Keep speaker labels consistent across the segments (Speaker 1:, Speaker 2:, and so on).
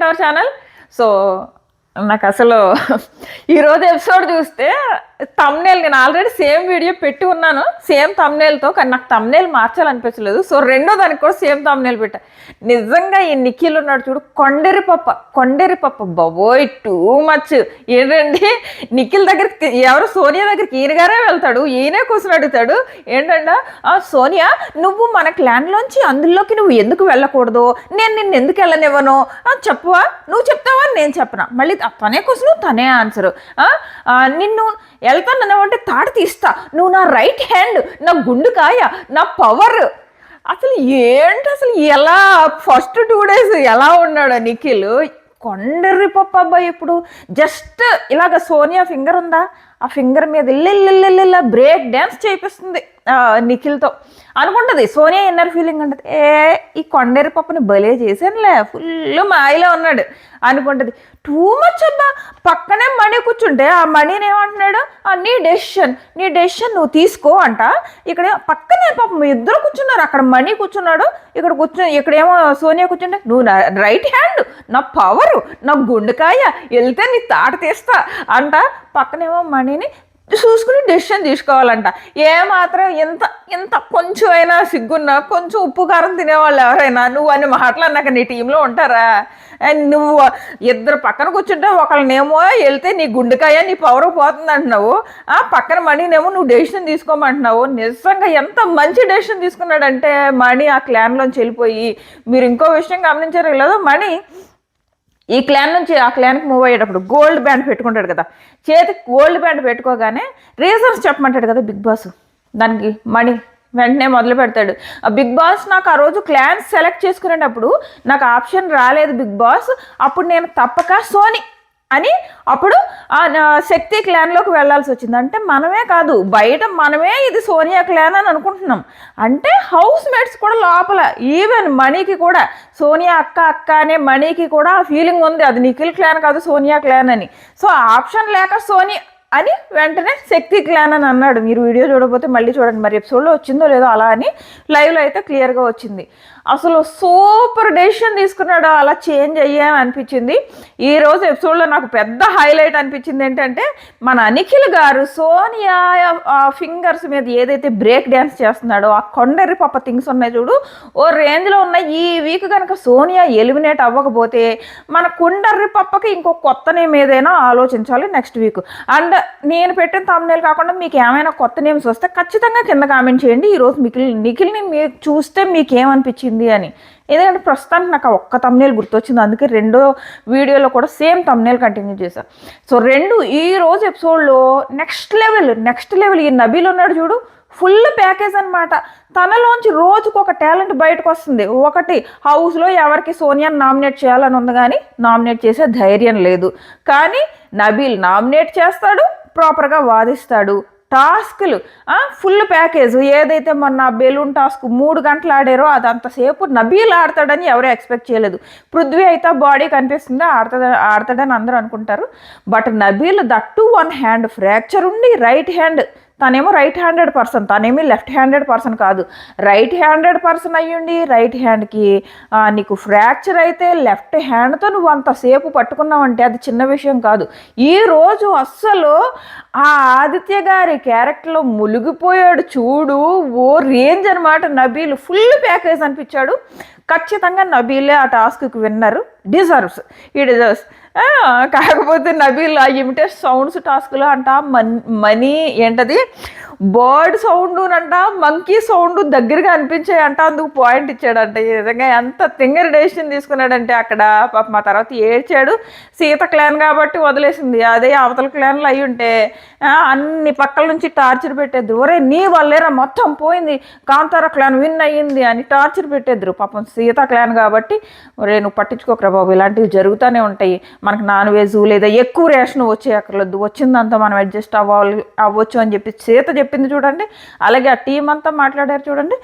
Speaker 1: To our channel. So నాకు అసలు ఈరోజు ఎపిసోడ్ చూస్తే తమ్నేల్ నేను ఆల్రెడీ సేమ్ వీడియో పెట్టి ఉన్నాను సేమ్ తమ్నేల్తో, కానీ నాకు తమ్నేల్ మార్చాలనిపించలేదు. సో రెండో దానికి కూడా సేమ్ తమ్నేల్ పెట్టా. నిజంగా ఈ నిఖిల్ ఉన్నాడు చూడు, కొండెరి పప్ప బాబోయ్ టూ మచ్. ఏంటండి నిఖిల్ దగ్గరికి ఎవరు సోనియా దగ్గరికి ఈయన గారే వెళ్తాడు, ఈయనే కూర్చొని అడుగుతాడు ఏంటంటే సోనియా నువ్వు మన క్లాన్లోంచి అందులోకి నువ్వు ఎందుకు వెళ్ళకూడదు, నేను నిన్ను ఎందుకు వెళ్ళనివ్వను చెప్పవా, నువ్వు చెప్తావా నేను చెప్పనా, మళ్ళీ తనే క్వశ్చన్ తనే ఆన్సరు. నిన్ను వెళ్తాననేవంటే తాట తీస్తా, నువ్వు నా రైట్ హ్యాండ్, నా గుండుకాయ, నా పవర్. అసలు ఏంటి అసలు ఎలా ఫస్ట్ 2 days ఎలా ఉన్నాడు నిఖిల్. కొండరి పప్ప అబ్బాయి ఇప్పుడు జస్ట్ ఇలాగ సోనియా ఫింగర్ ఉందా, ఆ ఫింగర్ మీద ఇల్లు బ్రేక్ డ్యాన్స్ చేపిస్తుంది నిఖిల్తో. అనుకుంటుంది సోనియా ఇన్నర్ ఫీలింగ్ ఉంటుంది, ఈ కొండరి పప్పని భలే చేశానులే, ఫుల్ మాయలో ఉన్నాడు అనుకుంటుంది. టూ మచ్ అబ్బా. పక్కనే మణి కూర్చుంటే ఆ మణిని ఏమంటున్నాడు, నీ డెసిషన్ నువ్వు తీసుకో అంట. ఇక్కడ పక్కనే పాపం ఇద్దరు కూర్చున్నారు, అక్కడ మణి కూర్చున్నాడు, ఇక్కడేమో సోనియా కూర్చుంటే నువ్వు నా రైట్ హ్యాండ్, నా పవరు, నా గుండెకాయ, వెళ్తే నీ తాట తీస్తా అంట. పక్కనేమో మణిని చూసుకుని డెసిషన్ తీసుకోవాలంట. ఏమాత్రం ఎంత కొంచెం అయినా సిగ్గున్నా, కొంచెం ఉప్పు కారం తినేవాళ్ళు ఎవరైనా నువ్వు అని మాట్లాడినాక నీ టీంలో ఉంటారా? నువ్వు ఇద్దరు పక్కన కూర్చుంటే ఒకళ్ళనేమో వెళ్తే నీ గుండెకాయ నీ పవర్ పోతుంది అంటున్నావు, పక్కన మణినేమో నువ్వు డెసిషన్ తీసుకోమంటున్నావు. నిజంగా ఎంత మంచి డెసిషన్ తీసుకున్నాడంటే మణి ఆ క్లాన్లోంచి వెళ్ళిపోయి. మీరు ఇంకో విషయం గమనించారు లేదు, మణి ఈ క్లాన్ నుంచి ఆ క్లాన్కి మూవ్ అయ్యేటప్పుడు గోల్డ్ బ్యాండ్ పెట్టుకుంటాడు కదా, చేతికి గోల్డ్ బ్యాండ్ పెట్టుకోగానే రీజన్స్ చెప్పమంటాడు కదా బిగ్ బాస్. దానికి మణి వెంటనే మొదలు పెడతాడు, బిగ్ బాస్ నాకు ఆ రోజు క్లాన్ సెలెక్ట్ చేసుకునేటప్పుడు నాకు ఆప్షన్ రాలేదు బిగ్ బాస్, అప్పుడు నేను తప్పక సోని అని అప్పుడు శక్తి క్లాన్లోకి వెళ్ళాల్సి వచ్చింది. అంటే మనమే కాదు బయట మనమే ఇది సోనియా క్లాన్ అని అనుకుంటున్నాం. అంటే హౌస్ మేట్స్ కూడా లోపల ఈవెన్ మణికి కూడా సోనియా అక్క అనే మణికి కూడా ఆ ఫీలింగ్ ఉంది, అది నిఖిల్ క్లాన్ కాదు సోనియా క్లాన్ అని. సో ఆప్షన్ లేక సోని అని వెంటనే శక్తి క్లాన్ అని అన్నాడు. మీరు వీడియో చూడకపోతే మళ్ళీ చూడండి, మరి ఎపిసోడ్లో వచ్చిందో లేదో అలా అని లైవ్లో అయితే క్లియర్గా వచ్చింది. అసలు సూపర్ డెసిషన్ తీసుకున్నాడు, అలా చేంజ్ అయ్యాని అనిపించింది. ఈరోజు ఎపిసోడ్లో నాకు పెద్ద హైలైట్ అనిపించింది ఏంటంటే మన నిఖిల్ గారు సోనియా ఫింగర్స్ మీద ఏదైతే బ్రేక్ డ్యాన్స్ చేస్తున్నాడో ఆ కొండరి పప్ప థింగ్స్ ఉన్నాయి చూడు, ఓ రేంజ్లో ఉన్నాయి. ఈ వీక్ కనుక సోనియా ఎలిమినేట్ అవ్వకపోతే మన కొండరి పప్పకి ఇంకో కొత్త నేమ్ ఏదైనా ఆలోచించాలి నెక్స్ట్ వీక్. అండ్ నేను పెట్టిన thumbnail కాకుండా మీకు ఏమైనా కొత్త నేమ్స్ వస్తే ఖచ్చితంగా కింద కామెంట్ చేయండి. ఈరోజు నిఖిల్ని మీరు చూస్తే మీకు ఏమనిపించింది అని. ఎందుకంటే ప్రస్తుతానికి నాకు ఒక్క thumbnail గుర్తొచ్చింది, అందుకే రెండో వీడియోలో కూడా సేమ్ thumbnail కంటిన్యూ చేశాను. సో ఈ రోజు ఎపిసోడ్లో నెక్స్ట్ లెవెల్ ఈ నబీల్ ఉన్నాడు చూడు, ఫుల్ ప్యాకేజ్ అనమాట. తనలోంచి రోజుకు ఒక టాలెంట్ బయటకు వస్తుంది. ఒకటి హౌస్లో ఎవరికి సోనియాని నామినేట్ చేయాలని ఉంది, కానీ నామినేట్ చేసే ధైర్యం లేదు. కానీ నబీల్ నామినేట్ చేస్తాడు, ప్రాపర్గా వాదిస్తాడు. టాస్క్లు ఫుల్ ప్యాకేజ్. ఏదైతే మొన్న బెలూన్ టాస్క్ 3 గంటలు ఆడారో అది అంతసేపు నబీల్ ఆడతాడని ఎవరూ ఎక్స్పెక్ట్ చేయలేదు. పృథ్వీ అయితే బాడీ కనిపిస్తుందా ఆడతాడని అందరూ అనుకుంటారు. But Nabeel that 1 hand fracture ఉండి రైట్ హ్యాండ్, తనేమో రైట్ హ్యాండెడ్ పర్సన్, తనేమీ లెఫ్ట్ హ్యాండెడ్ పర్సన్ కాదు, రైట్ హ్యాండెడ్ పర్సన్ అయ్యుండి రైట్ హ్యాండ్కి నీకు ఫ్రాక్చర్ అయితే లెఫ్ట్ హ్యాండ్తో నువ్వు అంతసేపు పట్టుకున్నావంటే అది చిన్న విషయం కాదు. ఈరోజు అస్సలు ఆ ఆదిత్య గారి క్యారెక్టర్లో మునిగిపోయాడు చూడు, ఓ రేంజ్ అనమాట. నబీల్ ఫుల్ ప్యాకేజ్ అనిపించాడు. ఖచ్చితంగా నబీలే ఆ టాస్క్కి విన్నరు, డిజర్వ్స్. కాకపోతే నబీల్ ఆ ఇమిటేట్ సౌండ్స్ టాస్క్లో అంట మనీ ఏంటది బర్డ్ సౌండ్ అంట, మంకీ సౌండ్ దగ్గరగా అనిపించాయంట, అందుకు పాయింట్ ఇచ్చాడంట. ఈ విధంగా ఎంత తింగర్ డెసిషన్ తీసుకున్నాడంటే అక్కడ పాప మా తర్వాత ఏడ్చాడు. సీత క్లాన్ కాబట్టి వదిలేసింది, అదే అవతల క్లాన్లు అయి ఉంటే అన్ని పక్కల నుంచి టార్చర్ పెట్టేద్దరు. ఒరే నీ వల్లేరా మొత్తం పోయింది, కాంతార క్లాన్ విన్ అయ్యింది అని టార్చర్ పెట్టేద్దరు. పాపం సీత క్లాన్ కాబట్టి ఒరే నువ్వు పట్టించుకోకరా బాబు, ఇలాంటివి జరుగుతూనే ఉంటాయి, మనకు నాన్ వెజ్ లేదా ఎక్కువ రేషన్ వచ్చే అక్కర్లేదు, వచ్చిందంతా మనం అడ్జస్ట్ అవ్వచ్చు అని చెప్పి సీత చెప్పింది చూడండి. అలాగే ఆ టీం అంతా మాట్లాడారు చూడండి,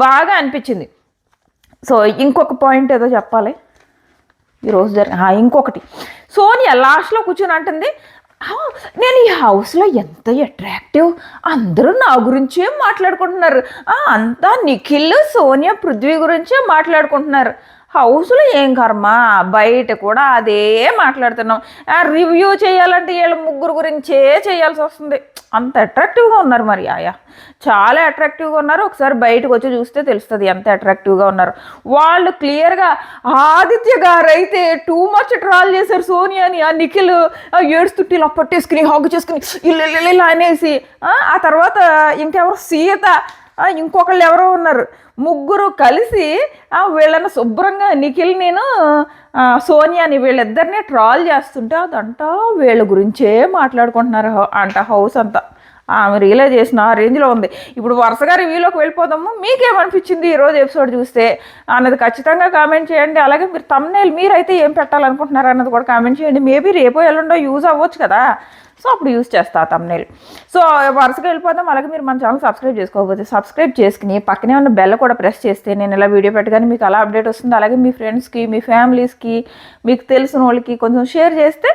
Speaker 1: బాగా అనిపించింది. సో ఇంకొక పాయింట్ ఏదో చెప్పాలి ఈరోజు ఇంకొకటి, సోనియా లాస్ట్లో కూర్చొని అంటుంది నేను ఈ హౌస్లో ఎంత అట్రాక్టివ్, అందరూ నా గురించే మాట్లాడుకుంటున్నారు, అంతా నిఖిల్ సోనియా పృథ్వీ గురించే మాట్లాడుకుంటున్నారు. హౌస్లో ఏం కర్మ, బయట కూడా అదే మాట్లాడుతున్నాం. రివ్యూ చేయాలంటే వీళ్ళ ముగ్గురు గురించే చేయాల్సి వస్తుంది. అంత అట్రాక్టివ్గా ఉన్నారు మరి ఆయా, చాలా అట్రాక్టివ్గా ఉన్నారు. ఒకసారి బయటకు వచ్చి చూస్తే తెలుస్తుంది ఎంత అట్రాక్టివ్గా ఉన్నారు వాళ్ళు. క్లియర్గా ఆదిత్య గారు అయితే టూ మచ్ ట్రాల్ చేశారు సోనియాని. ఆ నిఖిల్ ఏడుస్తుంటే ఇలా పట్టేసుకుని హగ్ చేసుకుని ఇలా అనేసి, ఆ తర్వాత ఇంకెవరు సీత, ఇంకొకళ్ళు ఎవరో ఉన్నారు, ముగ్గురు కలిసి వీళ్ళని శుభ్రంగా నిఖిల్ నేను సోనియాని వీళ్ళిద్దరిని ట్రాల్ చేస్తుంటే అదంట వీళ్ళ గురించే మాట్లాడుకుంటున్నారు అంట హౌస్ అంతా. ఆమె రియలైజ్ చేసిన ఆ రేంజ్లో ఉంది. ఇప్పుడు వరుసగా రివ్యూలోకి వెళ్ళిపోదాము. మీకేమనిపించింది ఈరోజు ఎపిసోడ్ చూస్తే అన్నది ఖచ్చితంగా కామెంట్ చేయండి. అలాగే మీరు తమ్నైల్ మీరైతే ఏం పెట్టాలనుకుంటున్నారు అన్నది కూడా కామెంట్ చేయండి. మేబీ రేపో ఎల్లుండో యూజ్ అవ్వచ్చు కదా, సో అప్పుడు యూజ్ చేస్తా తమ్నైల్. సో వరుసగా వెళ్ళిపోదాం. అలాగే మీరు మన ఛానల్ సబ్స్క్రైబ్ చేసుకోకపోతే సబ్స్క్రైబ్ చేసుకుని పక్కనే ఉన్న బెల్ కూడా ప్రెస్ చేస్తే నేను ఇలా వీడియో పెట్టగానే మీకు అలా అప్డేట్ వస్తుంది. అలాగే మీ ఫ్రెండ్స్కి, మీ ఫ్యామిలీస్కి, మీకు తెలిసిన వాళ్ళకి కొంచెం షేర్ చేస్తే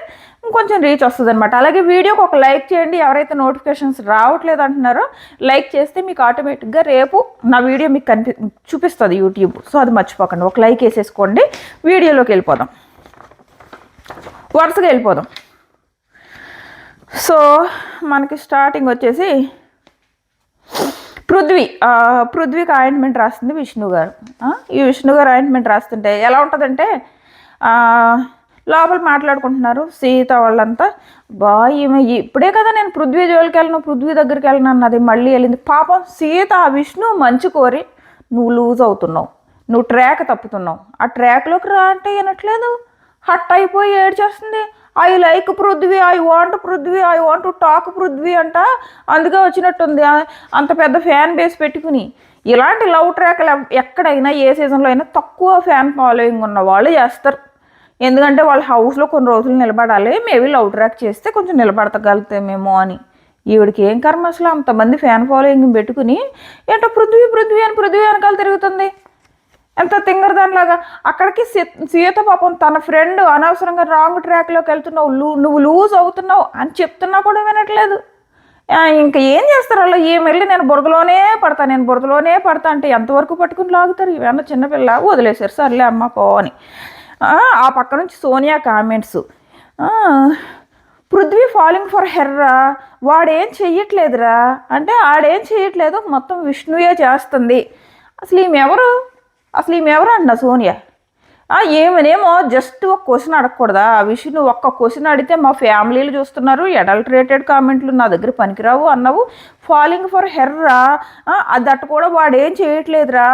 Speaker 1: కొంచెం రీచ్ వస్తుంది అనమాట. అలాగే వీడియోకి ఒక లైక్ చేయండి. ఎవరైతే నోటిఫికేషన్స్ రావట్లేదు అంటున్నారో లైక్ చేస్తే మీకు ఆటోమేటిక్గా రేపు నా వీడియో మీకు చూపిస్తుంది యూట్యూబ్. సో అది మర్చిపోకండి, ఒక లైక్ వేసేసుకోండి. వీడియోలోకి వెళ్ళిపోదాం, వరుసగా వెళ్ళిపోదాం. సో మనకి స్టార్టింగ్ వచ్చేసి పృథ్వీకి ఆయింట్మెంట్ రాస్తుంది విష్ణు గారు. ఈ విష్ణు గారు ఆయింట్మెంట్ రాస్తుంటే ఎలా ఉంటుందంటే, లోపల మాట్లాడుకుంటున్నారు సీత వాళ్ళంతా. ఈమె ఇప్పుడే కదా నేను పృథ్వీ జోలికి వెళ్ళను, పృథ్వీ దగ్గరికి వెళ్ళను అన్నది, మళ్ళీ వెళ్ళింది. పాపం సీత ఆ విష్ణు మంచి కోరి నువ్వు లూజ్ అవుతున్నావు, నువ్వు ట్రాక్ తప్పుతున్నావు, ఆ ట్రాక్లోకి రా అంటే వినట్లేదు, హట్ అయిపోయి ఏడ్చేస్తుంది. I like Prithvi, I want Prithvi, I want to talk Prithvi అంట. అందుకే వచ్చినట్టుంది అంత పెద్ద ఫ్యాన్ బేస్ పెట్టుకుని. ఇలాంటి లవ్ ట్రాక్లు ఎక్కడైనా ఏ సీజన్లో అయినా తక్కువ ఫ్యాన్ ఫాలోయింగ్ ఉన్న వాళ్ళు చేస్తారు. ఎందుకంటే వాళ్ళ హౌస్లో కొన్ని రోజులు నిలబడాలి, మేబీ లవ్ ట్రాక్ చేస్తే కొంచెం నిలబడతగలుగుతామేమో అని. ఈవిడికి ఏం కర్మ అసలు అంతమంది ఫ్యాన్ ఫాలోయింగ్ పెట్టుకుని ఏంటో పృథ్వీ వెనకాల తిరుగుతుంది. ఎంత తింగర్ దానిలాగా. అక్కడికి సీత పాపం తన ఫ్రెండ్ అనవసరంగా రాంగ్ ట్రాక్లోకి వెళ్తున్నావు, నువ్వు లూజ్ అవుతున్నావు అని చెప్తున్నా కూడా వినట్లేదు. ఇంకా ఏం చేస్తారు వాళ్ళు? వెళ్ళి నేను బురదలోనే పడతా అంటే ఎంతవరకు పట్టుకుని లాగుతారు? ఇవన్నీ చిన్నపిల్ల వదిలేశారు, సర్లే అమ్మ పో అని. ఆ పక్క నుంచి Sonia comments, Prithvi falling for హెర్రా, వాడేం చెయ్యట్లేదురా అంటే ఆడేం చెయ్యట్లేదు, మొత్తం విష్ణువే చేస్తుంది. అసలు ఈమె ఎవరు అన్న సోనియా. ఏమనేమో జస్ట్ ఒక క్వశ్చన్ అడగకూడదా? విష్ణు ఒక్క క్వశ్చన్ అడిగితే మా ఫ్యామిలీలు చూస్తున్నారు, అడల్టరేటెడ్ కామెంట్లు నా దగ్గర పనికిరావు అన్నావు, ఫాలింగ్ ఫర్ హెర్రా దట్ కూడా వాడేం చేయట్లేదురా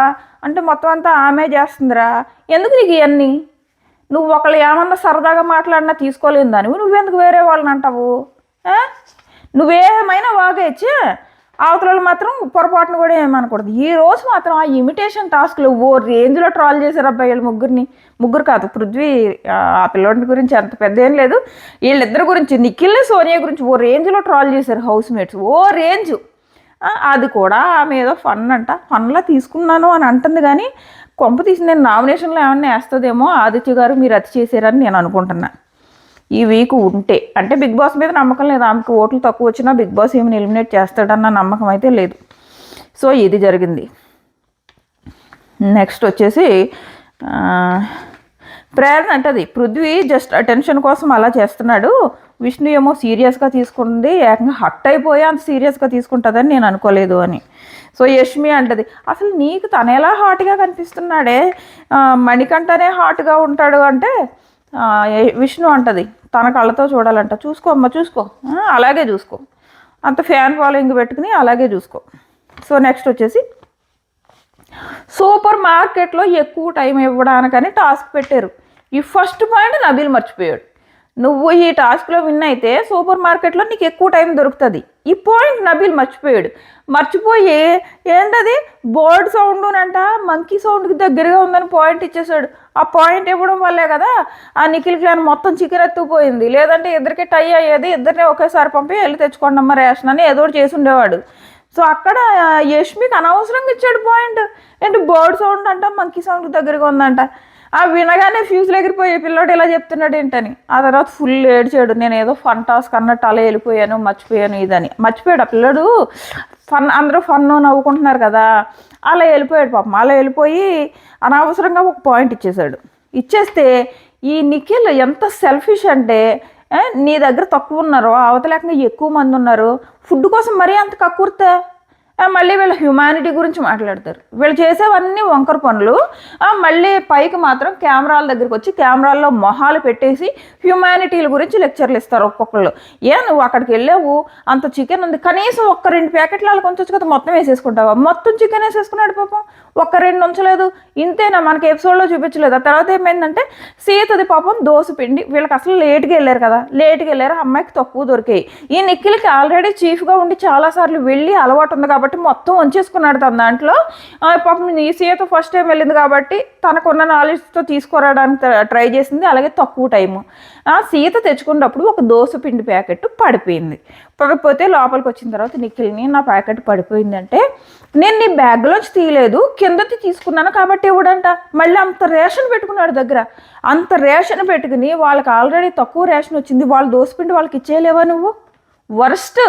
Speaker 1: అంటే మొత్తం అంతా ఆమె చేస్తుందిరా. ఎందుకు నీకు ఇవన్నీ? నువ్వు ఒకళ్ళు ఏమన్నా సరదాగా మాట్లాడినా తీసుకోలేని దానివి నువ్వెందుకు వేరే వాళ్ళని అంటావు? నువ్వేమైనా వాగేచ్చి అవతల మాత్రం పొరపాటును కూడా ఏమనకూడదు. ఈ రోజు మాత్రం ఆ ఇమిటేషన్ టాస్క్లు ఓ రేంజ్లో ట్రాల్ చేశారు అబ్బాయి. వీళ్ళు ముగ్గురు కాదు, పృథ్వీ ఆ పిల్లోడి గురించి అంత పెద్ద ఏం లేదు, వీళ్ళిద్దరి గురించి నిఖిల్ సోనియా గురించి ఓ రేంజ్లో ట్రాల్ చేశారు హౌస్ మేట్స్, ఓ రేంజ్. అది కూడా ఆమె ఏదో ఫన్లా తీసుకున్నాను అని అంటుంది. కానీ కొంప తీసి నేను నామినేషన్లో ఏమన్నా వేస్తుందేమో ఆదిత్య గారు మీరు అతి చేశారని నేను అనుకుంటున్నా. ఈ వీక్ ఉంటే అంటే బిగ్ బాస్ మీద నమ్మకం లేదు, ఆమెకు ఓట్లు తక్కువ వచ్చినా బిగ్ బాస్ ఏమైనా ఎలిమినేట్ చేస్తాడన్న నమ్మకం అయితే లేదు. సో ఇది జరిగింది. నెక్స్ట్ వచ్చేసి ప్రేరణ అంటది పృథ్వీ జస్ట్ అటెన్షన్ కోసం అలా చేస్తున్నాడు, విష్ణు ఏమో సీరియస్గా తీసుకుంది, ఏకంగా హట్ అయిపోయి అంత సీరియస్గా తీసుకుంటుందని నేను అనుకోలేదు అని. సో యష్మి అంటది అసలు నీకు తను ఎలా హాట్గా కనిపిస్తున్నాడే, మణికంఠనే హాట్గా ఉంటాడు అంటే విష్ణు అంటది తన కళ్ళతో చూడాలంట. చూసుకో అమ్మ చూసుకో, అలాగే చూసుకో, అంత ఫ్యాన్ ఫాలోయింగ్ పెట్టుకుని అలాగే చూసుకో. సో నెక్స్ట్ వచ్చేసి సూపర్ మార్కెట్లో ఎక్కువ టైం ఇవ్వడానికని టాస్క్ పెట్టారు. ఈ ఫస్ట్ పాయింట్ నబీల్ మర్చిపోయాడు. నువ్వు ఈ టాస్క్లో విన్ అయితే సూపర్ మార్కెట్లో నీకు ఎక్కువ టైం దొరుకుతుంది. ఈ పాయింట్ నబీల్ మర్చిపోయి ఏంటది బర్డ్ సౌండ్ అంట మంకీ సౌండ్కి దగ్గరగా ఉందని పాయింట్ ఇచ్చేసాడు. ఆ పాయింట్ ఇవ్వడం వల్లే కదా ఆ నిఖిల్ క్లాన్ మొత్తం చికెన్ ఎత్తుకుపోయింది. లేదంటే ఇద్దరికి టై అయ్యేది, ఇద్దరిని ఒకేసారి పంపి వెళ్ళి తెచ్చుకోండి అమ్మ రేషన్ అని ఏదో చేసి ఉండేవాడు. సో అక్కడ యష్మికి అనవసరంగా ఇచ్చాడు పాయింట్. ఏంటి బర్డ్ సౌండ్ అంట మంకీ సౌండ్కి దగ్గరగా ఉందంట. ఆ వినగానే ఫ్యూజులు ఎగిరిపోయి పిల్లోడు ఇలా చెప్తున్నాడు ఏంటని. ఆ తర్వాత ఫుల్ ఏడ్చాడు. నేను ఏదో ఫన్ టాస్క్ అన్నట్టు అలా వెళ్ళిపోయాను, మర్చిపోయాను ఇదని. మర్చిపోయాడు ఆ పిల్లడు. అందరూ ఫన్ నవ్వుకుంటున్నారు కదా, అలా వెళ్ళిపోయాడు పాపం. అలా వెళ్ళిపోయి అనవసరంగా ఒక పాయింట్ ఇచ్చేశాడు. ఇచ్చేస్తే ఈ నిఖిల్ ఎంత సెల్ఫిష్ అంటే, నీ దగ్గర తక్కువ ఉన్నారు, అవతలేకంగా ఎక్కువ మంది ఉన్నారు, ఫుడ్ కోసం మరీ అంత కక్కుర్తే. మళ్ళీ వీళ్ళ హ్యుమానిటీ గురించి మాట్లాడతారు. వీళ్ళు చేసేవన్నీ వంకర పనులు. మళ్ళీ పైకి మాత్రం కెమెరాల దగ్గరికి వచ్చి కెమెరాల్లో మొహాలు పెట్టేసి హ్యుమానిటీల గురించి లెక్చర్లు ఇస్తారు ఒక్కొక్కళ్ళు. నువ్వు అక్కడికి వెళ్ళావు, అంత చికెన్ ఉంది, కనీసం 1-2 ప్యాకెట్లు వాళ్ళు కొంచెం కదా, మొత్తం వేసేసుకుంటావా? మొత్తం చికెన్ వేసేసుకున్నాడు పాపం, 1-2 ఉంచలేదు. ఇంతేనా, మనకి ఎపిసోడ్లో చూపించలేదు. ఆ తర్వాత ఏమైందంటే సీతది పాపం దోసపిండి. వీళ్ళకి అసలు లేట్గా వెళ్ళారు కదా, లేట్గా వెళ్ళారు, అమ్మాయికి తక్కువ దొరికాయి. ఈ నిఖిల్కి ఆల్రెడీ చీఫ్గా ఉండి చాలాసార్లు వెళ్ళి అలవాటు ఉంది కాబట్టి మొత్తం వంచేసుకున్నాడు తన దాంట్లో. పాపం ఈ సీత ఫస్ట్ టైం వెళ్ళింది కాబట్టి తనకున్న నాలెడ్జ్తో తీసుకురావడానికి ట్రై చేసింది, అలాగే తక్కువ టైము. సీత తెచ్చుకున్నప్పుడు ఒక దోసపిండి ప్యాకెట్ పడిపోయింది. పడిపోతే లోపలికి వచ్చిన తర్వాత నిఖిల్ని, నా ప్యాకెట్ పడిపోయిందంటే, నేను నీ బ్యాగ్లోంచి తీయలేదు, కిందకి తీసుకున్నాను కాబట్టి ఇవ్వడంట. మళ్ళీ అంత రేషన్ పెట్టుకున్నాడు దగ్గర. అంత రేషన్ పెట్టుకుని వాళ్ళకి ఆల్రెడీ తక్కువ రేషన్ వచ్చింది, వాళ్ళ దోసపిండి వాళ్ళకి ఇచ్చేయలేవా నువ్వు? వర్స్ట్.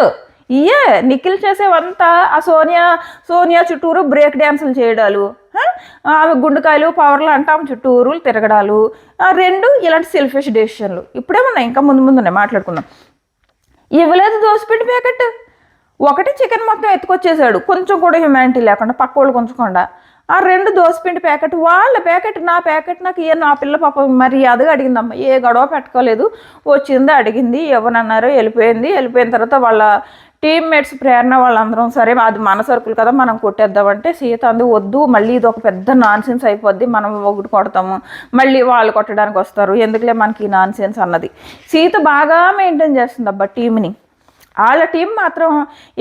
Speaker 1: నిఖిల్ చేసేవంతా ఆ సోనియా చుట్టూరు బ్రేక్ డ్యాన్సులు చేయడాలు, ఆమె గుండెకాయలు పవర్లు అంటే ఆమె చుట్టూరు తిరగడాలు, 2 ఇలాంటి సెల్ఫిష్ డెసిషన్లు. ఇప్పుడేమన్నా ఇంకా ముందు ఉన్నాయి, మాట్లాడుకుందాం. ఇవ్వలేదు దోసపిండి ప్యాకెట్, ఒకటి చికెన్ మొత్తం ఎత్తుకొచ్చేసాడు, కొంచెం కూడా హ్యుమానిటీ లేకుండా, పక్క వాళ్ళు కొంచకుండా. 2 దోసపిండి ప్యాకెట్, వాళ్ళ ప్యాకెట్, నా ప్యాకెట్ నాకు నా పిల్ల పాప మర్యాదగా అడిగిందమ్మ, ఏ గొడవ పెట్టుకోలేదు, వచ్చింది అడిగింది, ఎవరన్నారో వెళ్ళిపోయింది. వెళ్ళిపోయిన తర్వాత వాళ్ళ టీమ్మేట్స్ ప్రేరణ వాళ్ళందరం, సరే అది మన సరుకులు కదా మనం కొట్టేద్దామంటే సీత అంది, వద్దు, మళ్ళీ ఇది ఒక పెద్ద నాన్సెన్స్ అయిపోద్ది, మనం ఒకటి కొడతాము, మళ్ళీ వాళ్ళు కొట్టడానికి వస్తారు, ఎందుకులే మనకి నాన్సెన్స్ అన్నది. సీత బాగా మెయింటైన్ చేస్తుంది అబ్బా టీంని. వాళ్ళ టీం మాత్రం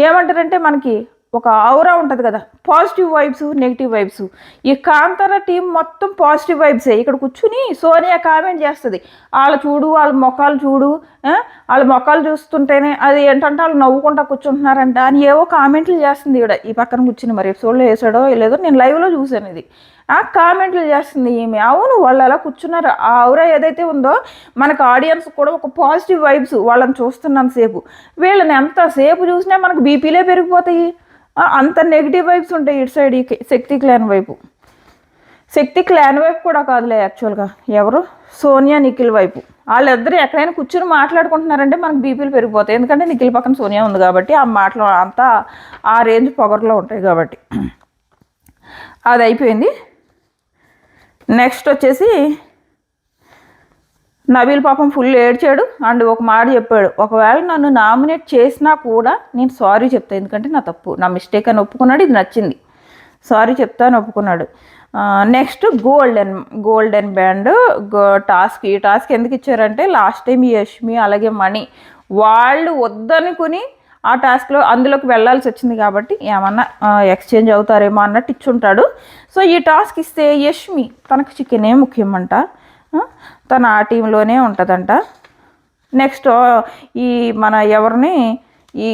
Speaker 1: ఏమంటారంటే, మనకి ఒక ఔరా ఉంటుంది కదా, పాజిటివ్ వైబ్స్, నెగిటివ్ వైబ్స్. ఈ కాంతార టీం మొత్తం పాజిటివ్ వైబ్సే. ఇక్కడ కూర్చుని సోనియా కామెంట్ చేస్తుంది, వాళ్ళ చూడు, వాళ్ళ మొక్కలు చూడు, వాళ్ళ మొక్కలు చూస్తుంటేనే అది ఏంటంటే వాళ్ళు నవ్వుకుంటా కూర్చుంటున్నారంట అని ఏవో కామెంట్లు చేస్తుంది ఇక్కడ. ఈ పక్కన కూర్చుని మరి ఎపిసోడ్లో వేసాడో లేదో, నేను లైవ్లో చూశాను ఇది. కామెంట్లు చేస్తుంది ఈమె. అవును, వాళ్ళు అలా కూర్చున్నారు. ఆ ఔరా ఏదైతే ఉందో మనకు ఆడియన్స్ కూడా ఒక పాజిటివ్ వైబ్స్, వాళ్ళని చూస్తున్నంతసేపు. వీళ్ళని ఎంతసేపు చూసినా మనకు బీపీలే పెరిగిపోతాయి, అంత నెగిటివ్ వైబ్స్ ఉంటాయి ఇటు సైడ్. ఈ శక్తి క్లాన్ వైపు, శక్తి క్లాన్ వైపు కూడా కాదులే యాక్చువల్గా, ఎవరు, సోనియా నిఖిల్ వైపు. వాళ్ళిద్దరు ఎక్కడైనా కూర్చొని మాట్లాడుకుంటున్నారంటే మనకు బీపీలు పెరిగిపోతాయి, ఎందుకంటే నిఖిల్ పక్కన సోనియా ఉంది కాబట్టి, ఆ మాటలు అంతా ఆ రేంజ్ పొగర్లో ఉంటాయి కాబట్టి. అది అయిపోయింది. నెక్స్ట్ వచ్చేసి నబీల్ పాపం ఫుల్ ఏడ్చాడు అండ్ ఒక మాట చెప్పాడు, ఒకవేళ నన్ను నామినేట్ చేసినా కూడా నేను సారీ చెప్తాను, ఎందుకంటే నా తప్పు, నా మిస్టేక్ అని ఒప్పుకున్నాడు. ఇది నచ్చింది, సారీ చెప్తాను ఒప్పుకున్నాడు. Next golden band task. ఈ టాస్క్ ఎందుకు ఇచ్చారంటే, లాస్ట్ టైం యష్మి అలాగే మణి వాళ్ళు వద్దనుకుని ఆ టాస్క్లో అందులోకి వెళ్ళాల్సి వచ్చింది కాబట్టి ఏమన్నా ఎక్స్చేంజ్ అవుతారేమో అన్నట్టు ఇచ్చుంటాడు. సో ఈ టాస్క్ ఇస్తే యష్మి తనకు చికెనే ముఖ్యమంట, తను ఆ టీంలోనే ఉంటుందంట. నెక్స్ట్ ఈ మన ఎవరిని, ఈ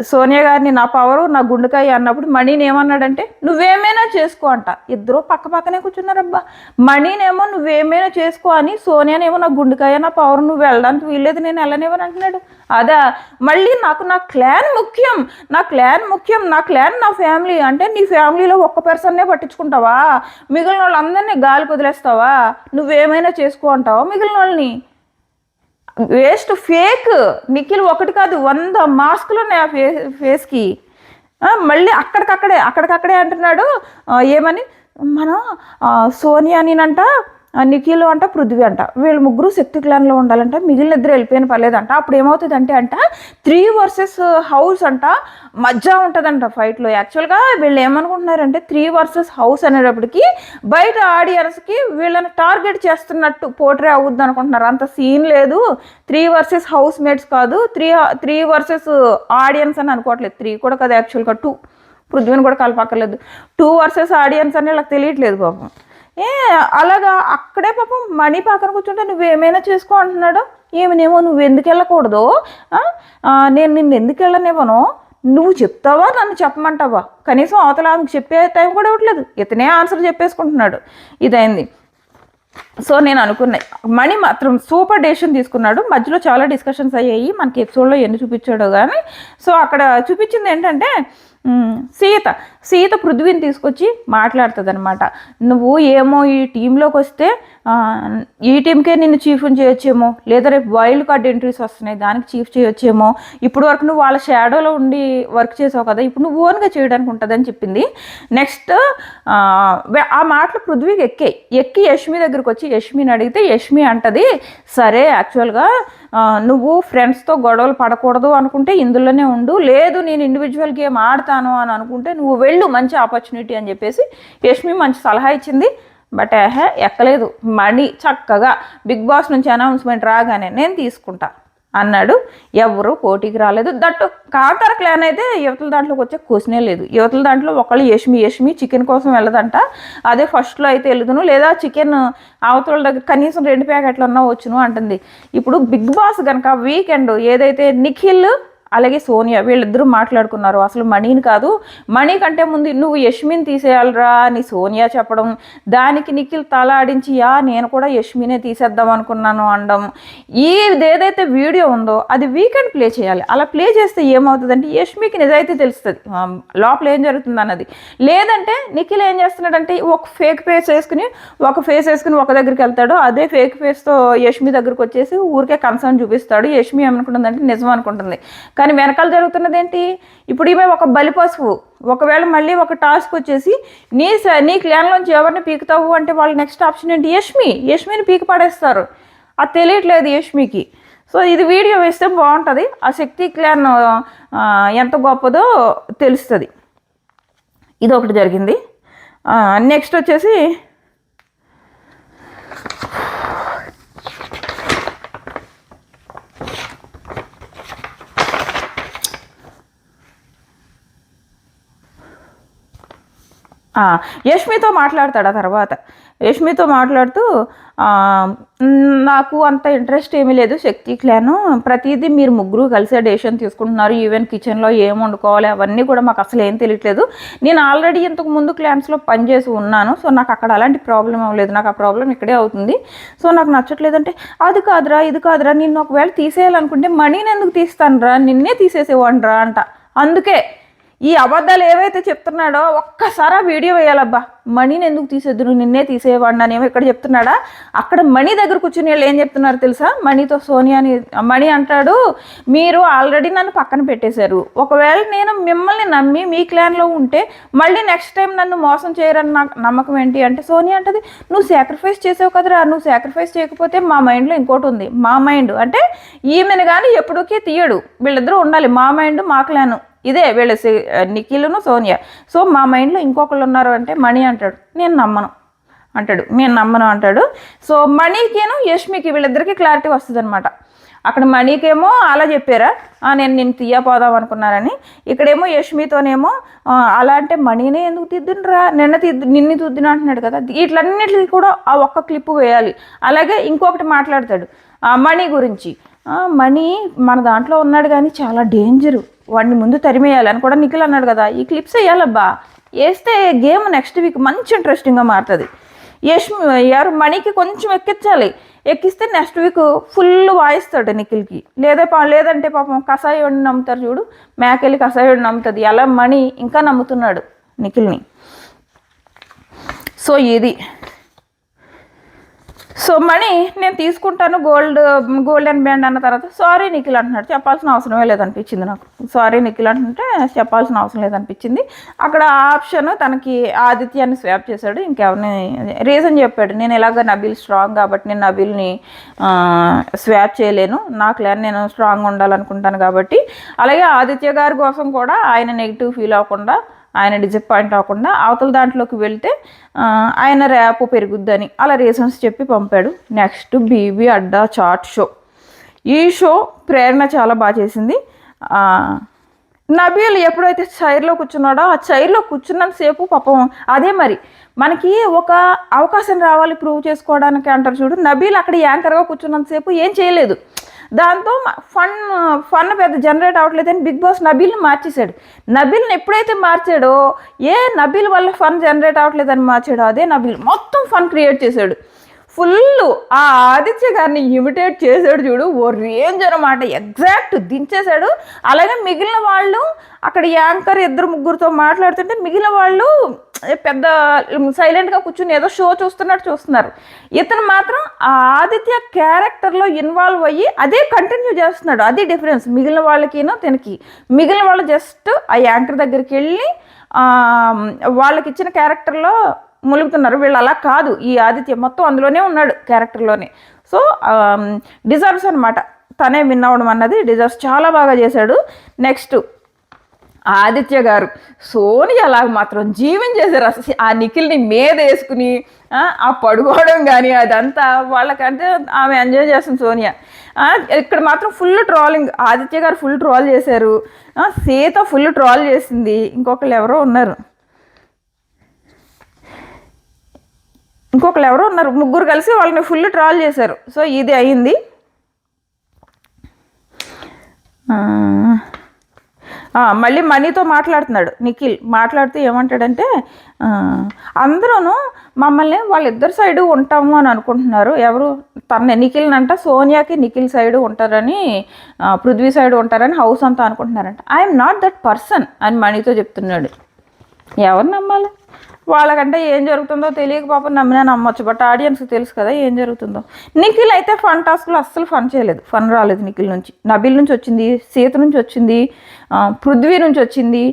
Speaker 1: సోనియా గారిని నా పవరు నా గుండెకాయ అన్నప్పుడు మణిని ఏమన్నాడంటే, నువ్వేమైనా చేసుకో అంట. ఇద్దరు పక్క పక్కనే కూర్చున్నారబ్బా. మణినేమో నువ్వేమైనా చేసుకో అని, సోనియానేమో నా గుండెకాయ నా పవర్, నువ్వు వెళ్ళడానికి వీల్లేదు, నేను వెళ్ళనివ్వని అంటున్నాడు. అదా మళ్ళీ నాకు నా క్లాన్ ముఖ్యం, నా క్లాన్ నా ఫ్యామిలీ అంటే, నీ ఫ్యామిలీలో ఒక్క పర్సన్నే పట్టించుకుంటావా? మిగిలిన వాళ్ళందరినీ గాలి కుదిలేస్తావా? నువ్వేమైనా చేసుకో అంటావా మిగిలిన వాళ్ళని? Waste, fake. నిఖిల్ ఒకటి కాదు 100 మాస్కులు ఉన్నాయి ఆ ఫేస్కి. మళ్ళీ అక్కడికక్కడే అంటున్నాడు ఏమని, మనం సోనియానినంట, నిఖిల్ అంట, పృథ్వీ అంట, వీళ్ళు ముగ్గురు శక్తి క్లాన్లో ఉండాలంట, మిగిలిన ఇద్దరు వెళ్ళిపోయిన పర్లేదంట. అప్పుడు ఏమవుతుందంటే 3 వర్సెస్ హౌస్ అంట, మజ్జా ఉంటుందంట ఫైట్లో. యాక్చువల్గా వీళ్ళు ఏమనుకుంటున్నారంటే 3 వర్సెస్ హౌస్ అనేటప్పటికి బయట ఆడియన్స్కి వీళ్ళని టార్గెట్ చేస్తున్నట్టు పోర్ట్రే అవుద్ది అనుకుంటున్నారు. అంత సీన్ లేదు, 3 వర్సెస్ హౌస్ మేట్స్ కాదు, 3 వర్సెస్ ఆడియన్స్ అని అనుకోవట్లేదు. 3 కూడా కాదు యాక్చువల్గా 2, పృథ్వీని కూడా కలపక్కర్లేదు. 2 వర్సెస్ ఆడియన్స్ అని వాళ్ళకి తెలియట్లేదు పాపం. అలాగా అక్కడే పాపం మణి పక్కన కూర్చుంటే నువ్వేమైనా చేసుకో అంటున్నాడు. ఏమనేమో నువ్వు ఎందుకు వెళ్ళకూడదు, నేను నిన్ను ఎందుకు వెళ్ళనివ్వను, నువ్వు చెప్తావా నన్ను చెప్పమంటావా? కనీసం అవతల ఆమెకు చెప్పే టైం కూడా ఇవ్వట్లేదు, ఇతనే ఆన్సర్ చెప్పేసుకుంటున్నాడు. ఇదైంది. సో నేను అనుకున్నా మణి మాత్రం సూపర్ డెసిషన్ తీసుకున్నాడు. మధ్యలో చాలా డిస్కషన్స్ అయ్యాయి, మనకి ఎపిసోడ్లో ఎన్ని చూపించాడో కానీ. సో అక్కడ చూపించింది ఏంటంటే సీత పృథ్వీని తీసుకొచ్చి మాట్లాడుతుంది అనమాట. నువ్వు ఏమో ఈ టీంలోకి వస్తే ఈ టీంకే నిన్ను చీఫ్ని చేయొచ్చేమో, లేదా రేపు వైల్డ్ కార్డ్ ఎంట్రీస్ వస్తున్నాయి దానికి చీఫ్ చేయొచ్చేమో, ఇప్పుడు వరకు నువ్వు వాళ్ళ షాడోలో ఉండి వర్క్ చేసావు కదా, ఇప్పుడు నువ్వు ఓన్గా చేయడానికి ఉంటుందని చెప్పింది. నెక్స్ట్ ఆ మాటలు పృథ్వీకి ఎక్కి యష్మి దగ్గరికి వచ్చి యష్మిని అడిగితే యష్మి అంటది, సరే యాక్చువల్గా నువ్వు ఫ్రెండ్స్తో గొడవలు పడకూడదు అనుకుంటే ఇందులోనే ఉండు, లేదు నేను ఇండివిజువల్ గేమ్ ఆడతాను అని అనుకుంటే నువ్వు వెళ్ళు, మంచి ఆపర్చునిటీ అని చెప్పేసి యష్మి మంచి సలహా ఇచ్చింది. బట్ ఎక్కలేదు. మణి చక్కగా బిగ్ బాస్ నుంచి అనౌన్స్మెంట్ రాగానే నేను తీసుకుంటా అన్నాడు. ఎవరు పోటీకి రాలేదు. దట్టు కాంతార క్లాన్ అయితే యువతల దాంట్లోకి వచ్చే క్వశ్చనే లేదు. యువతల దాంట్లో ఒకళ్ళు యష్మి చికెన్ కోసం వెళ్ళదంట, అదే ఫస్ట్లో అయితే వెళ్దును, లేదా చికెన్ అవతల దగ్గర కనీసం 2 ప్యాకెట్లు ఉన్నా వచ్చును అంటుంది. ఇప్పుడు బిగ్ బాస్ కనుక వీకెండ్ ఏదైతే నిఖిల్ అలాగే సోనియా వీళ్ళిద్దరూ మాట్లాడుకున్నారు, అసలు మణిని కాదు, మణి కంటే ముందు నువ్వు యష్మిని తీసేయాలరా అని సోనియా చెప్పడం, దానికి నిఖిల్ తల ఆడించి నేను కూడా యష్మినే తీసేద్దాం అనుకున్నాను అనడం. ఏదైతే వీడియో ఉందో అది వీకెండ్ ప్లే చేయాలి. అలా ప్లే చేస్తే ఏమవుతుందంటే యష్మికి నిజాయితీ తెలుస్తుంది లోపల ఏం జరుగుతుంది అన్నది. లేదంటే నిఖిల్ ఏం చేస్తున్నాడంటే ఒక ఫేక్ ఫేస్ వేసుకుని ఒక దగ్గరికి వెళ్తాడు, అదే ఫేక్ ఫేస్తో యష్మి దగ్గరికి వచ్చేసి ఊరికే కన్సర్న్ చూపిస్తాడు. యష్మి ఏమనుకుంటుందంటే నిజం అనుకుంటుంది, కానీ వెనకాల జరుగుతున్నది ఏంటి, ఇప్పుడు ఈమె ఒక బలిపశువు. ఒకవేళ మళ్ళీ ఒక టాస్క్ వచ్చేసి నీ క్లాన్లోంచి ఎవరిని పీకుతావు అంటే వాళ్ళ నెక్స్ట్ ఆప్షన్ ఏంటి, యష్మిని పీకి పడేస్తారు. అది తెలియట్లేదు యష్మికి. సో ఇది వీడియో వేస్తే బాగుంటుంది, ఆ శక్తి క్లాన్ ఎంత గొప్పదో తెలుస్తుంది. ఇది ఒకటి జరిగింది. నెక్స్ట్ వచ్చేసి యష్మితో మాట్లాడతాడు. ఆ తర్వాత యష్మితో మాట్లాడుతూ నాకు అంత ఇంట్రెస్ట్ ఏమీ లేదు శక్తి క్లాను, ప్రతిదీ మీరు ముగ్గురు కలిసే డెసిషన్ తీసుకుంటున్నారు, ఈవెన్ కిచెన్లో ఏం వండుకోవాలి అవన్నీ కూడా మాకు అసలు ఏం తెలియట్లేదు. నేను ఆల్రెడీ ఇంతకు ముందు క్లాన్స్లో పనిచేసి ఉన్నాను, సో నాకు అక్కడ అలాంటి ప్రాబ్లం అవ్వలేదు, నాకు ఆ ప్రాబ్లం ఇక్కడే అవుతుంది, సో నాకు నచ్చట్లేదంటే అది కాదురా ఇది కాదురా, నిన్ను ఒకవేళ తీసేయాలనుకుంటే మనీని ఎందుకు తీస్తానురా, నిన్నే తీసేసేవాడిరా అంట. అందుకే ఈ అబద్ధాలు ఏవైతే చెప్తున్నాడో ఒక్కసారి ఆ వీడియో వేయాలబ్బా, మనీని ఎందుకు తీసేద్దును నిన్నే తీసేవాడిని అనేమో ఇక్కడ చెప్తున్నాడా. అక్కడ మణి దగ్గర కూర్చుని వాళ్ళు ఏం చెప్తున్నారు తెలుసా, మణితో సోనియాని. మణి అంటాడు, మీరు ఆల్రెడీ నన్ను పక్కన పెట్టేశారు, ఒకవేళ నేను మిమ్మల్ని నమ్మి మీ క్లాన్లో ఉంటే మళ్ళీ నెక్స్ట్ టైం నన్ను మోసం చేయరని నాకు నమ్మకం ఏంటి అంటే సోనియా అంటది, నువ్వు సాక్రిఫైస్ చేసావు కదరా, నువ్వు సాక్రిఫైస్ చేయకపోతే మా మైండ్లో ఇంకోటి ఉంది, మా మైండ్ అంటే ఈమెను కానీ ఎప్పుడూకే తీయడు, వీళ్ళిద్దరూ ఉండాలి, మా మైండ్ మా క్లాను ఇదే వీళ్ళ నిఖిల్ను సోనియా. సో మా మైండ్లో ఇంకొకళ్ళు ఉన్నారు అంటే మణి అంటాడు నేను నమ్మను అంటాడు. సో మణికేను యష్మికి వీళ్ళిద్దరికి క్లారిటీ వస్తుంది అనమాట. అక్కడ మణికేమో అలా చెప్పారా, నేను తీయపోదాం అనుకున్నారని, ఇక్కడేమో యష్మితోనేమో అలా అంటే మణినే ఎందుకు తిద్దునరా, నిన్ను తిద్దును అంటున్నాడు కదా. వీటిలన్నిటికీ కూడా ఆ ఒక్క క్లిప్పు వేయాలి. అలాగే ఇంకొకటి మాట్లాడతాడు మణి గురించి, మణి మన దాంట్లో ఉన్నాడు కానీ చాలా డేంజరు, వాడిని ముందు తరిమేయాలని కూడా నిఖిల్ అన్నాడు కదా. ఈ క్లిప్స్ వేయాలబ్బా, వేస్తే గేమ్ నెక్స్ట్ వీక్ మంచి ఇంట్రెస్టింగ్గా మారుతుంది. మణికి కొంచెం ఎక్కిస్తే నెక్స్ట్ వీక్ ఫుల్ వాయిస్తాడు నిఖిల్కి. లేదంటే పాపం కషాయోడిని నమ్ముతారు చూడు, మేకెళ్ళి కషాయోడిని నమ్ముతుంది, అలా మణి ఇంకా నమ్ముతున్నాడు నిఖిల్ని. సో ఇది సో మణి నేను తీసుకుంటాను గోల్డెన్ బ్యాండ్ అన్న తర్వాత సారీ నిఖిల్ అంటున్నాడు, చెప్పాల్సిన అవసరమే లేదనిపించింది నాకు. సారీ నిఖిల్ అంటుంటే చెప్పాల్సిన అవసరం లేదనిపించింది. అక్కడ ఆప్షన్ తనకి ఆదిత్యాన్ని స్వాప్ చేశాడు, ఇంకెవరిని రీజన్ చెప్పాడు, నేను ఎలాగ నబీల్ స్ట్రాంగ్ కాబట్టి నేను నబీల్ని స్వాప్ చేయలేను, నా క్లాన్ నేను స్ట్రాంగ్ ఉండాలనుకుంటాను కాబట్టి. అలాగే ఆదిత్య గారి కోసం కూడా ఆయన నెగిటివ్ ఫీల్ అవ్వకుండా, ఆయన డిసప్పాయింట్ అవ్వకుండా అవతల దాంట్లోకి వెళ్తే ఆయన ర్యాప్ పెరుగుద్దని అలా రీజన్స్ చెప్పి పంపాడు. నెక్స్ట్ బీబీ అడ్డా చాట్ షో. ఈ షో ప్రేరణ చాలా బాగా చేసింది. నబీల్ ఎప్పుడైతే చైర్లో కూర్చున్నాడో ఆ చైర్లో కూర్చున్నంతసేపు పాపం అదే మరి మనకి ఒక అవకాశం రావాలి ప్రూవ్ చేసుకోవడానికి అంటారు చూడు, నబీల్ అక్కడ యాంకర్గా కూర్చున్నంతసేపు ఏం చేయలేదు. దాంతో ఫన్ పెద్ద జనరేట్ అవ్వట్లేదని బిగ్ బాస్ నబీల్ని మార్చేశాడు. నబీల్ని ఎప్పుడైతే మార్చాడో నబీల్ వల్ల ఫన్ జనరేట్ అవ్వట్లేదని మార్చాడో అదే నబీల్ మొత్తం ఫన్ క్రియేట్ చేశాడు. ఫుల్ ఆ ఆదిత్య గారిని ఇమిటేట్ చేశాడు చూడు, ఓ రేంజ్ అనమాట, ఎగ్జాక్ట్ దించేశాడు. అలాగే మిగిలిన వాళ్ళు అక్కడ యాంకర్ ఇద్దరు ముగ్గురితో మాట్లాడుతుంటే మిగిలిన వాళ్ళు పెద్ద సైలెంట్గా కూర్చుని ఏదో షో చూస్తున్నట్టు చూస్తున్నారు. ఇతను మాత్రం ఆ ఆదిత్య క్యారెక్టర్లో ఇన్వాల్వ్ అయ్యి అదే కంటిన్యూ చేస్తున్నాడు. అది డిఫరెన్స్ మిగిలిన వాళ్ళకినో తనకి. మిగిలిన వాళ్ళు జస్ట్ ఆ యాంకర్ దగ్గరికి వెళ్ళి వాళ్ళకి ఇచ్చిన క్యారెక్టర్లో ములుగుతున్నారు. వీళ్ళు అలా కాదు, ఈ ఆదిత్య మొత్తం అందులోనే ఉన్నాడు క్యారెక్టర్లోనే. సో డిజర్వ్స్ అనమాట, తనే విన్ అవ్వడం అన్నది డిజర్వ్స్, చాలా బాగా చేశాడు. నెక్స్ట్ ఆదిత్య గారు సోనియా అలాగ మాత్రం జీవించేశారు. అసలు ఆ నిఖిల్ని మీద వేసుకుని ఆ పడుకోవడం కానీ అదంతా వాళ్ళకంటే ఆమె ఎంజాయ్ చేస్తుంది సోనియా. ఇక్కడ మాత్రం ఫుల్ ట్రోలింగ్, ఆదిత్య గారు ఫుల్ ట్రోల్ చేశారు, సీత ఫుల్ ట్రోల్ చేసింది, ఇంకొకళ్ళు ఎవరో ఉన్నారు, ముగ్గురు కలిసి వాళ్ళని ఫుల్ ట్రోల్ చేశారు. సో ఇది అయింది. మళ్ళీ మనీతో మాట్లాడుతున్నాడు నిఖిల్. మాట్లాడుతూ ఏమంటాడంటే, అందరూ మమ్మల్ని వాళ్ళిద్దరు సైడు ఉంటాము అని అనుకుంటున్నారు. ఎవరు నిఖిల్ని అంట సోనియాకి నిఖిల్ సైడు ఉంటారని, పృథ్వీ సైడు ఉంటారని హౌస్ అంతా అనుకుంటున్నారంట. ఐఎమ్ నాట్ దట్ పర్సన్ అని మనీతో చెప్తున్నాడు. ఎవరు నమ్మాలి? వాళ్ళకంటే ఏం జరుగుతుందో తెలియక పాపం నమ్మినా నమ్మొచ్చు, బట్ ఆడియన్స్కి తెలుసు కదా ఏం జరుగుతుందో. నిఖిల్ అయితే ఫన్ టాస్క్లో అస్సలు ఫన్ చేయలేదు, ఫన్ రాలేదు నిఖిల్ నుంచి. నబిల్ నుంచి వచ్చింది, సీత నుంచి వచ్చింది, పృథ్వీ నుంచి వచ్చింది,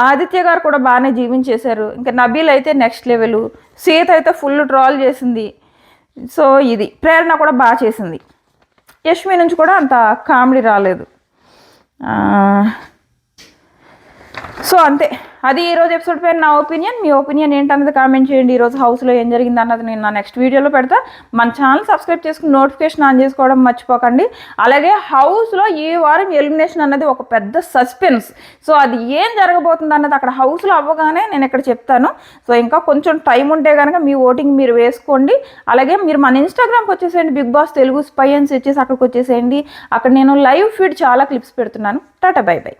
Speaker 1: ఆదిత్య గారు కూడా బాగానే జీవించేశారు. ఇంకా నబిల్ అయితే నెక్స్ట్ లెవెల్, సీత అయితే ఫుల్ ట్రోల్ చేసింది. సో ఇది ప్రేరణ కూడా బాగా చేసింది. యష్మి నుంచి కూడా అంత కామెడీ రాలేదు. సో అంతే, అది ఈరోజు ఎపిసోడ్ పైన నా ఒపీనియన్. మీ ఒపీనియన్ ఏంటన్నది కామెంట్ చేయండి. ఈరోజు హౌస్లో ఏం జరిగింది అన్నది నేను నా నెక్స్ట్ వీడియోలో పెడతా. మన ఛానల్ సబ్స్క్రైబ్ చేసుకుని నోటిఫికేషన్ ఆన్ చేసుకోవడం మర్చిపోకండి. అలాగే హౌస్లో ఈ వారం ఎలిమినేషన్ అన్నది ఒక పెద్ద సస్పెన్స్. సో అది ఏం జరగబోతుంది అన్నది అక్కడ హౌస్లో అవ్వగానే నేను ఇక్కడ చెప్తాను. సో ఇంకా కొంచెం టైం ఉంటే కనుక మీ ఓటింగ్ మీరు వేసుకోండి. అలాగే మీరు మన ఇన్స్టాగ్రామ్కి వచ్చేసేయండి, బిగ్ బాస్ తెలుగు స్పై అని సెట్ చేసి అక్కడికి వచ్చేసేయండి. అక్కడ నేను లైవ్ ఫీడ్ చాలా క్లిప్స్ పెడుతున్నాను. Tata, by by.